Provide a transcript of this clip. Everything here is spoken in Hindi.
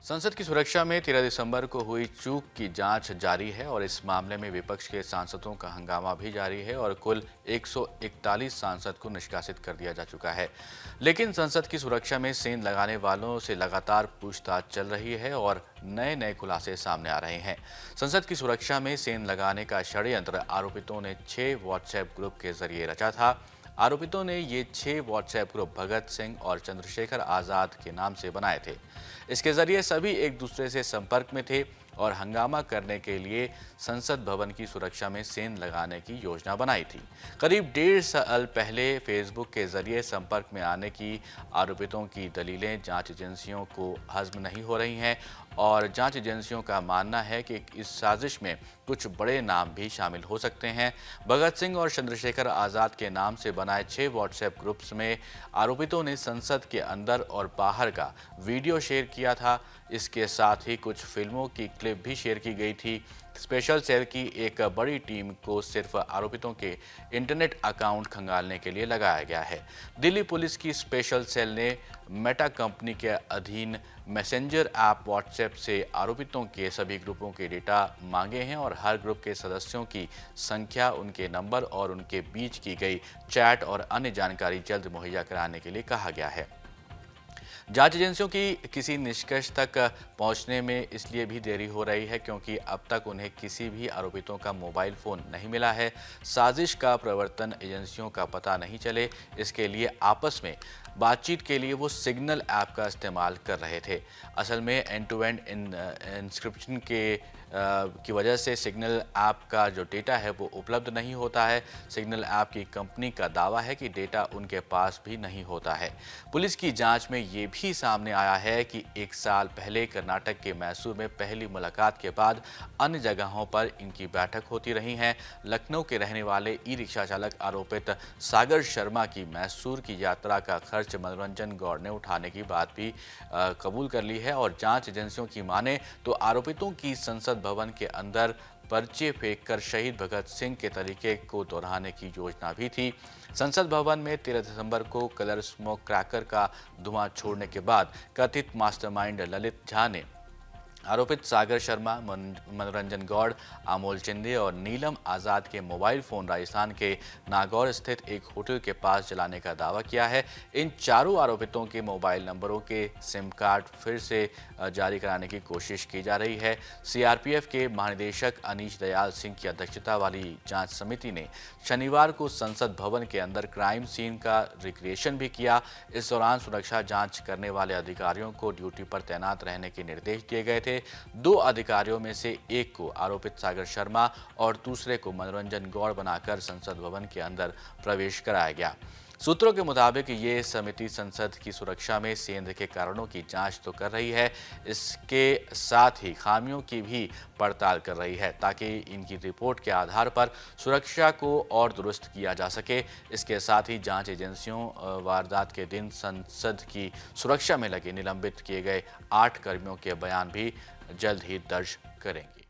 संसद की सुरक्षा में 13 दिसंबर को हुई चूक की जांच जारी है और इस मामले में विपक्ष के सांसदों का हंगामा भी जारी है और कुल 141 सांसद को निष्कासित कर दिया जा चुका है। लेकिन संसद की सुरक्षा में सेंध लगाने वालों से लगातार पूछताछ चल रही है और नए नए खुलासे सामने आ रहे हैं। संसद की सुरक्षा में सेंध लगाने का षड्यंत्र आरोपितों ने 6 व्हाट्सएप ग्रुप के जरिए रचा था। आरोपितों ने ये 6 व्हाट्सएप ग्रुप भगत सिंह और चंद्रशेखर आजाद के नाम से बनाए थे। इसके जरिए सभी एक दूसरे से संपर्क में थे और हंगामा करने के लिए संसद भवन की सुरक्षा में सेंध लगाने की योजना बनाई थी। करीब 1.5 साल पहले फेसबुक के जरिए संपर्क में आने की आरोपितों की दलीलें जांच एजेंसियों को हजम नहीं हो रही हैं और जांच एजेंसियों का मानना है कि इस साजिश में कुछ बड़े नाम भी शामिल हो सकते हैं। भगत सिंह और चंद्रशेखर आजाद के नाम से बनाए 6 व्हाट्सएप ग्रुप्स में आरोपितों ने संसद के अंदर और बाहर का वीडियो शेयर किया था। इसके साथ ही कुछ फिल्मों की क्लिप भी शेयर की गई थी। स्पेशल सेल की एक बड़ी टीम को सिर्फ आरोपितों के इंटरनेट अकाउंट खंगालने के लिए लगाया गया है। दिल्ली पुलिस की स्पेशल सेल ने मेटा कंपनी के अधीन मैसेंजर ऐप व्हाट्सएप से आरोपितों के सभी ग्रुपों के डेटा मांगे हैं और हर ग्रुप के सदस्यों की संख्या, उनके नंबर और उनके बीच की गई चैट और अन्य जानकारी जल्द मुहैया कराने के लिए कहा गया है। जांच एजेंसियों की किसी निष्कर्ष तक पहुंचने में इसलिए भी देरी हो रही है क्योंकि अब तक उन्हें किसी भी आरोपितों का मोबाइल फोन नहीं मिला है। साजिश का प्रवर्तन एजेंसियों का पता नहीं चले, इसके लिए आपस में बातचीत के लिए वो सिग्नल ऐप का इस्तेमाल कर रहे थे। असल में एंड टू एंड इंस्क्रिप्शन की वजह से सिग्नल ऐप का जो डेटा है वो उपलब्ध नहीं होता है। सिग्नल ऐप की कंपनी का दावा है कि डेटा उनके पास भी नहीं होता है। पुलिस की जांच में ये भी सामने आया है कि 1 साल पहले कर्नाटक के मैसूर में पहली मुलाकात के बाद अन्य जगहों पर इनकी बैठक होती रही है। लखनऊ के रहने वाले ई रिक्शा चालक आरोपित सागर शर्मा की मैसूर की यात्रा का खर्च मनोरंजन गौड़ ने उठाने की बात भी कबूल कर ली है और जांच एजेंसियों की माने तो आरोपितों की संसद भवन के अंदर पर्चे फेंककर शहीद भगत सिंह के तरीके को दोहराने की योजना भी थी। संसद भवन में 13 दिसंबर को कलर स्मोक क्रैकर का धुआं छोड़ने के बाद कथित मास्टरमाइंड ललित झा ने आरोपित सागर शर्मा, मनोरंजन गौड़, अमोल चिंदे और नीलम आजाद के मोबाइल फोन राजस्थान के नागौर स्थित एक होटल के पास जलाने का दावा किया है। इन चारों आरोपितों के मोबाइल नंबरों के सिम कार्ड फिर से जारी कराने की कोशिश की जा रही है। सीआरपीएफ के महानिदेशक अनीश दयाल सिंह की अध्यक्षता वाली जांच समिति ने शनिवार को संसद भवन के अंदर क्राइम सीन का रिक्रिएशन भी किया। इस दौरान सुरक्षा जांच करने वाले अधिकारियों को ड्यूटी पर तैनात रहने के निर्देश दिए गए थे। 2 अधिकारियों में से एक को आरोपित सागर शर्मा और दूसरे को मनोरंजन गौड़ बनाकर संसद भवन के अंदर प्रवेश कराया गया। सूत्रों के मुताबिक ये समिति संसद की सुरक्षा में सेंध के कारणों की जांच तो कर रही है, इसके साथ ही खामियों की भी पड़ताल कर रही है ताकि इनकी रिपोर्ट के आधार पर सुरक्षा को और दुरुस्त किया जा सके। इसके साथ ही जांच एजेंसियों वारदात के दिन संसद की सुरक्षा में लगे निलंबित किए गए 8 कर्मियों के बयान भी जल्द ही दर्ज करेंगी।